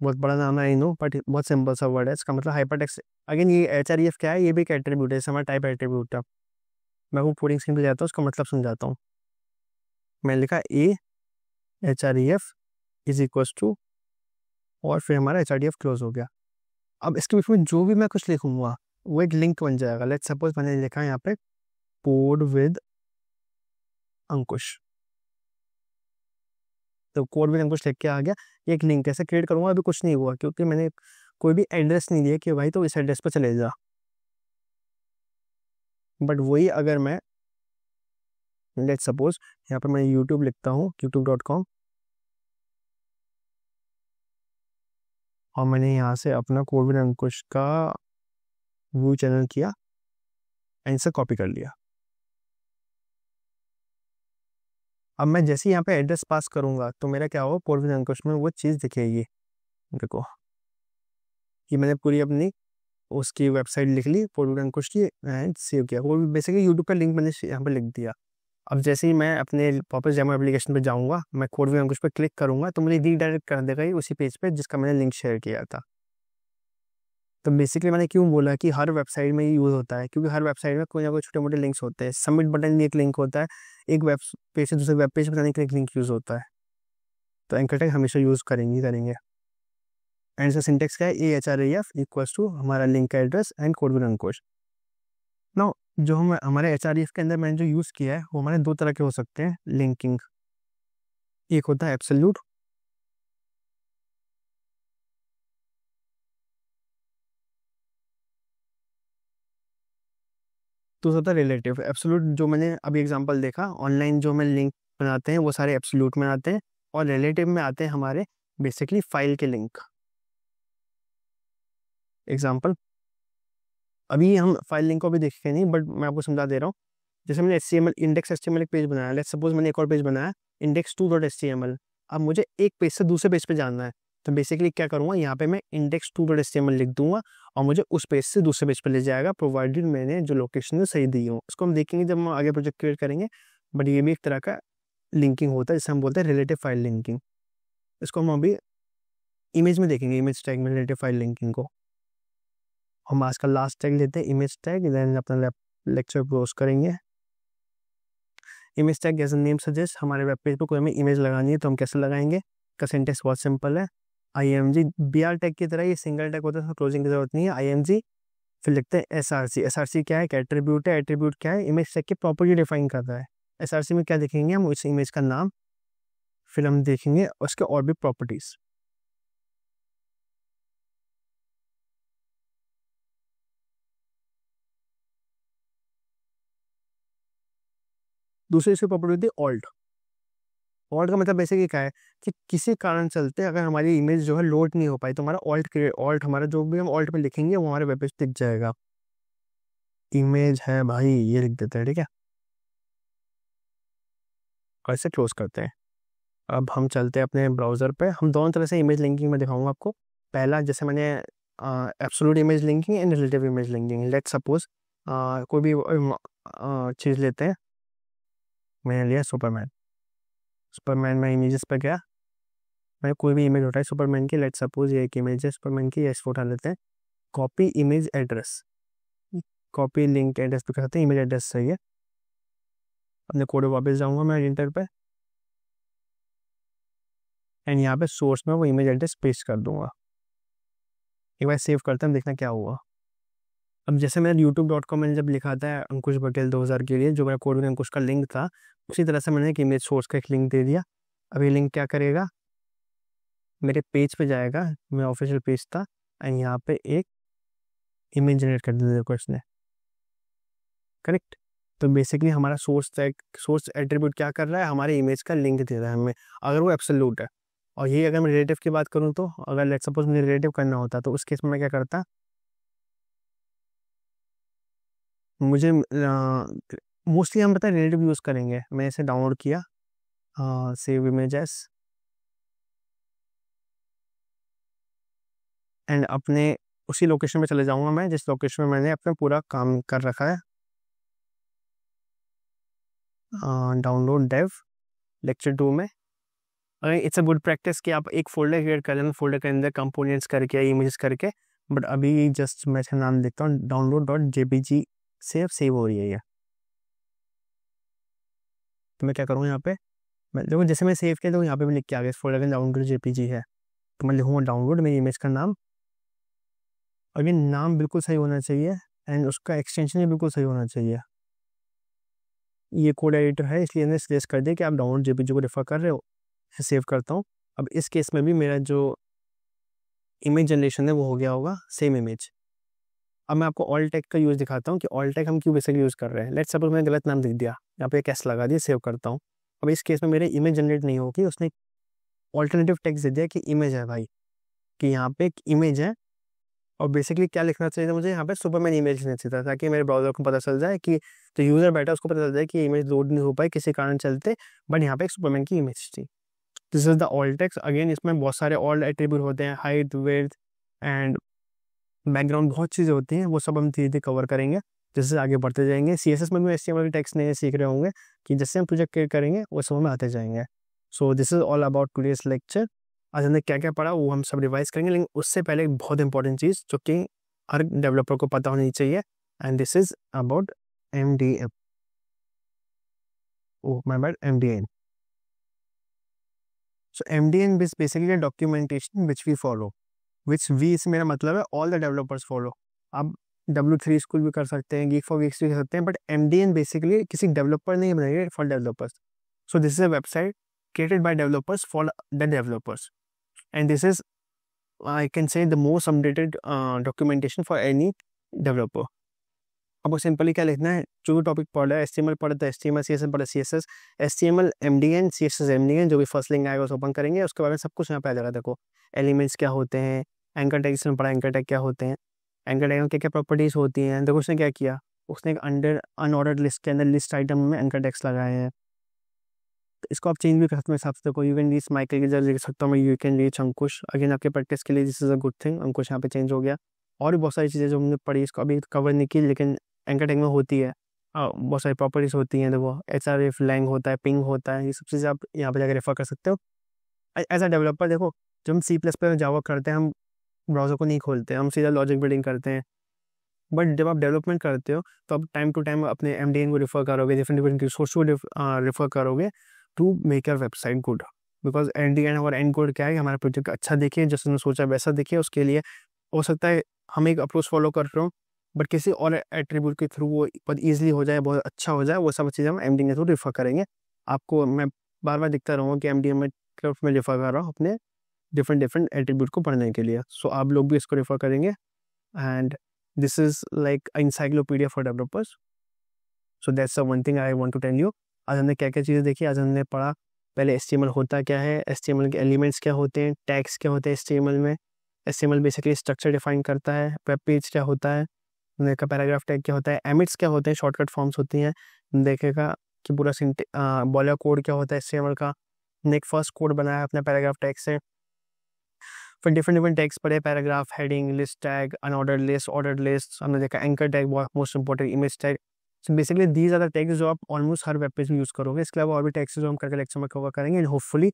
बहुत बड़ा नाम है आई नो, बट बहुत सिंपल सा वर्ड है। इसका मतलब हाइपरटेक्स्ट। अगेन ये HREF क्या है, ये भी एक एट्रीब्यूट है, हमारा टाइप एट्रीब्यूट है। मैं वो कोडिंग स्क्रीन पे जाता हूँ, उसका मतलब समझाता हूँ। मैंने लिखा HREF इज इक्वल टू, और फिर हमारा HRDF क्लोज हो गया। अब इसके बीच में जो भी मैं कुछ लिखूंगा वो एक लिंक बन जाएगा। लेट्स सपोज मैंने लिखा है यहाँ पे कोड विद अंकुश, तो कोड विद अंकुश लिख के आ गया। एक लिंक कैसे क्रिएट करूंगा, अभी कुछ नहीं हुआ क्योंकि मैंने कोई भी एड्रेस नहीं दिया कि भाई तो इस एड्रेस पर चले जा। बट वही अगर मैं लेट्स सपोज यहाँ पर मैं यूट्यूब लिखता हूँ, youtube.com, और मैंने यहाँ से अपना कोड विद अंकुश का व्यू चैनल किया एंड से कॉपी कर लिया। अब मैं जैसे ही यहाँ पे एड्रेस पास करूंगा तो मेरा क्या होगा, कोड विद अंकुश में वो चीज़ दिखेगी। देखो कि मैंने पूरी अपनी उसकी वेबसाइट लिख ली कोड विद अंकुश की एंड सेव किया। वो बेसिकली यूट्यूब का लिंक मैंने यहाँ पे लिख दिया। अब जैसे ही मैं अपने वापस डेमो एप्लीकेशन पे जाऊंगा, मैं कोड विद अंकुश पे क्लिक करूंगा तो मुझे रीडायरेक्ट कर देगा ये उसी पेज पे जिसका मैंने लिंक शेयर किया था। तो बेसिकली मैंने क्यों बोला कि हर वेबसाइट में ये यूज़ होता है, क्योंकि हर वेबसाइट में कोई ना कोई छोटे मोटे लिंक्स होते हैं। सबमिट बटन भी एक लिंक होता है, एक वेब पेज से दूसरे वेब पेज पर जाने के लिए एक लिंक यूज़ होता है। तो एंकर टैग हमेशा यूज़ करेंगे। एंड इसका सिंटेक्स क्या है, HREF इक्वल्स टू हमारा लिंक का address and code with Ankush. Now जो हम हमारे HREF के अंदर मैंने जो यूज़ किया है वो हमारे दो तरह के हो सकते हैं लिंकिंग। एक होता है एब्सोल्यूट, दूसरा होता है रिलेटिव। एब्सोल्यूट जो मैंने अभी एग्जांपल देखा, ऑनलाइन जो हमें लिंक बनाते हैं वो सारे एब्सोल्यूट में आते हैं, और रिलेटिव में आते हैं हमारे बेसिकली फाइल के लिंक। एग्जांपल अभी हम फाइल लिंक को भी देखेंगे नहीं, बट मैं आपको समझा दे रहा हूँ। जैसे मैंने HTML इंडेक्स HTML एक पेज बनाया, लेट्स सपोज मैंने एक और पेज बनाया index2.html। अब मुझे एक पेज से दूसरे पेज पे जाना है, तो बेसिकली क्या करूँगा, यहाँ पे मैं index2.html लिख दूंगा और मुझे उस पेज से दूसरे पेज पे ले जाएगा, प्रोवाइडेड मैंने जो लोकेशन सही दी हो। इसको हम देखेंगे जब हम आगे प्रोजेक्ट क्रिएट करेंगे। बट ये भी एक तरह का लिंकिंग होता है जिसे हम बोलते हैं रिलेटिव फाइल लिंकिंग। इसको हम अभी इमेज में देखेंगे, इमेज टैग में रिलेटिव फाइल लिंकिंग को। हम आज का लास्ट टैग लेते हैं इमेज टैग, देन अपना लेक्चर क्लोज करेंगे। Image tag as name suggest, हमारे वेब पेज पर कोई हमें इमेज लगानी है तो हम कैसे लगाएंगे। का सिंटेक्स बहुत सिंपल है, IMG। BR टैग की तरह ये सिंगल टैग होता है, क्लोजिंग की जरूरत नहीं है। IMG फिर लिखते हैं SRC। SRC क्या है, एक एट्रीब्यूट है। एट्रीब्यूट क्या है, इमेज टैग की प्रॉपर्टी डिफाइन करता है। SRC में क्या देखेंगे हम, उस इमेज का नाम, फिर हम देखेंगे उसके और भी प्रॉपर्टीज। दूसरी इसकी प्रॉपर्टी होती है ऑल्ट। ऑल्ट का मतलब बेसिकली क्या है कि किसी कारण चलते अगर हमारी इमेज जो है लोड नहीं हो पाई तो हमारा ऑल्ट हमारा जो भी हम ऑल्ट में लिखेंगे वो हमारे वेब पेज दिख जाएगा। इमेज है भाई, ये लिख देते हैं, ठीक है, और इसे क्लोज करते हैं। अब हम चलते हैं अपने ब्राउज़र पे। हम दोनों तरह से इमेज लिंकिंग में दिखाऊंगा आपको। पहला जैसे मैंने absolute image linking and relative image linking. Let's suppose कोई भी चीज़ लेते हैं, मैंने लिया सुपरमैन। सुपरमैन में इमेजेस पे गया, मैं कोई भी इमेज उठाई सुपरमैन की, लेट्स सपोज ये एक इमेज है सुपरमैन की, इसको उठा लेते हैं। Copy image address, copy link address पे करते हैं, इमेज एड्रेस सही है। अपने कोड वापस जाऊंगा मैं एडिटर पे, एंड यहाँ पे सोर्स में वो इमेज एड्रेस पेस्ट कर दूंगा। एक बार सेव करते हैं, देखना क्या हुआ। अब जैसे मैंने youtube.com में जब लिखा था अंकुश पटेल 2000 के लिए, जो मेरा कोड में अंकुश का लिंक था, उसी तरह से मैंने एक इमेज सोर्स का एक लिंक दे दिया। अब ये लिंक क्या करेगा, मेरे पेज पे जाएगा, मेरा ऑफिशियल पेज था, एंड यहाँ पे एक इमेज जनरेट कर दी देखो इसने, करेक्ट। तो बेसिकली हमारा सोर्स एट्रीब्यूट क्या कर रहा है, हमारे इमेज का लिंक दे रहा है हमें, अगर वो एब्सोल्यूट है। और ये अगर मैं रिलेटिव की बात करूँ तो, अगर लेट्स सपोज मुझे रिलेटिव करना होता तो उस केस में मैं क्या करता, मुझे मोस्टली हम पता है रिलेटिव यूज़ करेंगे। मैं इसे डाउनलोड किया, सेव इमेजेस, एंड अपने उसी लोकेशन में चले जाऊंगा मैं जिस लोकेशन में मैंने अपना पूरा काम कर रखा है। डाउनलोड डेव लेक्चर 2 में अगर इट्स अ गुड प्रैक्टिस कि आप एक फोल्डर क्रिएट कर लेना, फोल्डर के अंदर कंपोनेंट्स करके या इमेजेस करके, बट अभी जस्ट मैं इसका नाम देखता हूँ, download.jpg से सेव हो रही है ये। तो मैं क्या करूँ यहाँ पे, मैं देखो जैसे मैं सेव किया तो यहाँ पे मैं लिख के आ गया इस फोल्डर का download.jpg है, तो मैं लिखूँगा डाउनलोड, मेरी इमेज का नाम, और ये नाम बिल्कुल सही होना चाहिए एंड उसका एक्सटेंशन भी बिल्कुल सही होना चाहिए। ये कोड एडिटर है इसलिए मैंने सजेस्ट कर दिया कि आप download.jpg को रेफर कर रहे हो, सेव करता हूँ। अब इस केस में भी मेरा जो इमेज जनरेशन है वो हो गया होगा सेम इमेज। अब मैं आपको ऑल टेक का यूज़ दिखाता हूँ कि ऑल टेक हम क्यों बेसिकली यूज़ कर रहे हैं। लेट्स सपोज मैंने गलत नाम लिख दिया, यहाँ पे कैसे लगा दिया, सेव करता हूँ। अब इस केस में मेरे इमेज जनरेट नहीं होगी, उसने ऑल्टरनेटिव टेक्स्ट दे दिया कि इमेज है भाई, कि यहाँ पे एक इमेज है, और बेसिकली क्या लिखना चाहिए था मुझे यहाँ पे, सुपरमैन इमेज लिखना चाहिए था, ताकि मेरे ब्राउजर को पता चल जाए कि जो यूज़र बैठा है उसको पता चल जाए कि इमेज लोड नहीं हो पाई किसी कारण चलते, बट यहाँ पे एक सुपरमैन की इमेज थी। This is the all text. Again इसमें बहुत सारे ऑल एट्रीब्यूट होते हैं, हाइट, विड्थ एंड बैकग्राउंड, बहुत चीज़ें होती हैं, वो सब हम धीरे धीरे कवर करेंगे जैसे आगे बढ़ते जाएंगे। CSS में भी HTML के टेक्स्ट नए सीख रहे होंगे कि जैसे हम प्रोजेक्ट क्रिएट करेंगे वो सब हमें आते जाएंगे। So this is all about today's lecture. आज हमने क्या क्या पढ़ा वो हम सब रिवाइज करेंगे, लेकिन उससे पहले एक बहुत इंपॉर्टेंट चीज़ जो कि हर डेवलपर को पता होनी चाहिए, and this is about MDN। Oh my bad, MDN। So MDN is basically documentation which we follow, which we say मेरा मतलब है ऑल द डेवलपर्स फॉलो। आप W3 स्कूल भी कर सकते हैं, Geek for Geeks भी कर सकते हैं, बट MDN बेसिकली किसी डेवलपर नहीं बनाई for developers. So this is a website created by developers for the developers, and this is, I can say, the most updated documentation for any developer। आपको simply क्या लिखना है, जो भी topic पढ़ रहा है, HTML पढ़ा तो HTML, CSS पढ़ा CSS, HTML MDN, CSS MDN, जो भी फर्स्ट लिंक आएगा उसे ओपन करेंगे, उसके बारे में सब कुछ यहाँ पे आ जाएगा। देखो एलिमेंट्स क्या होते हैं, एंकर टैग्स में पढ़ा एंकर टैग क्या होते हैं, एंकर टैग में क्या क्या प्रॉपर्टीज होती हैं। देखो उसने क्या किया, उसने एक अनऑर्डर्ड लिस्ट के अंदर लिस्ट आइटम में एंकर टैग्स लगाए हैं, तो इसको आप चेंज भी कर सकते हो हिसाब से। देखो यू कैन रीच माइकल की जगह लिख सकता हूँ मैं you can reach Ankush. Again आपके प्रैक्टिस के लिए this is a good thing, Ankush यहाँ पे चेंज हो गया। और भी बहुत सारी चीज़ें जो हमने पढ़ी इसको अभी कवर नहीं की, लेकिन एंकर टैग में होती है, बहुत सारी प्रॉपर्टीज होती हैं। देखो HRF लैंग होता है, पिंग होता है, ये सब चीज़ें आप यहाँ पे जाकर रेफर कर सकते हो एज अ डेवलपर। देखो जब हम C++ जावा करते हैं, हम ब्राउज़र को नहीं खोलते, हम सीधा लॉजिक बिल्डिंग करते हैं, बट जब आप डेवलपमेंट करते हो तो आप टाइम टू टाइम अपने MDN को रेफर करोगे, डिफरेंट डिफरेंट रिसोर्स को रेफर करोगे to make your website good. Because end और एंड गोल क्या है, हमारा प्रोजेक्ट अच्छा दिखे, जैसे हमने सोचा वैसा दिखे। उसके लिए हो सकता है हम एक अप्रोच फॉलो कर रहे हो, बट किसी और एट्रीब्यूट के थ्रू वो बहुत ईजिली हो जाए, बहुत अच्छा हो जाए, वो सब चीज़ें हम MDN के थ्रू रेफर करेंगे। आपको मैं बार बार दिखता रहूँगा कि MDN में रेफर कर रहा हूँ अपने डिफरेंट एट्रीब्यूट को पढ़ने के लिए। सो आप लोग भी इसको रेफर करेंगे, and this is like encyclopedia for developers, so that's the one thing I want to tell you। आज हमने क्या क्या चीज़ें देखी, आज हमने पढ़ा पहले HTML होता क्या है, HTML के एलिमेंट्स क्या होते हैं, टैग्स क्या होते हैं HTML में, HTML बेसिकली स्ट्रक्चर डिफाइन करता है, वेब पेज क्या होता है, देखा पैराग्राफ टैग क्या होता है, एमिट्स क्या होते हैं, शॉर्टकट फॉर्म्स होती हैं, देखेगा कि पूरा बॉयलर कोड क्या होता है HTML का, हमने एक फर्स्ट कोड बनाया है अपने पैराग्राफ टैग से। फिर डिफरेंट टैग्स पढ़े, paragraph, heading, list tag, unordered list, ordered list, हमने देखा एंकर टैग, बहुत most important, image tag. So basically these are the tags जो आप ऑलमोस्ट हर वेब पेज में यूज़ करोगे। इसके अलावा और भी टैग्स जो हम करके लेक्चर में कवर करेंगे, एंड होपफुली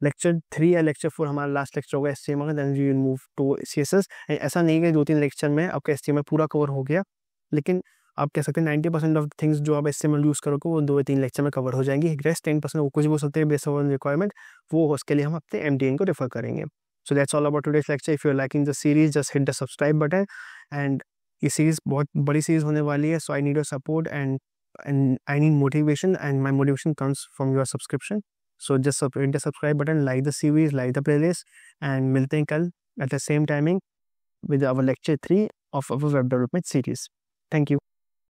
लेक्चर 3 या लेक्चर 4 हमारा लास्ट लेक्चर होगा HTML का, then we will move to CSS। ऐसा नहीं है 2-3 लेक्चर में आपका HTML पूरा कवर हो गया, लेकिन आप कह सकते हैं 90% ऑफ थिंग्स जो आप HTML यूज़ करोगे वो 2-3 लेक्चर में कवर हो जाएंगी। रेस्ट 10% वो कुछ भी हो सकते हैं बेस्ड ऑन रिक्वायरमेंट, वो उसके लिए हम अपने MDN को रेफर करेंगे। So that's all about today's lecture. If you're liking the series, just hit the subscribe button. And ये series बहुत बड़ी series होने वाली है, so I need your support and I need motivation, and my motivation comes from your subscription. So just hit the subscribe button, like the series, like the playlist, and मिलते हैं कल at the same timing with our lecture 3 of our web development series. Thank you.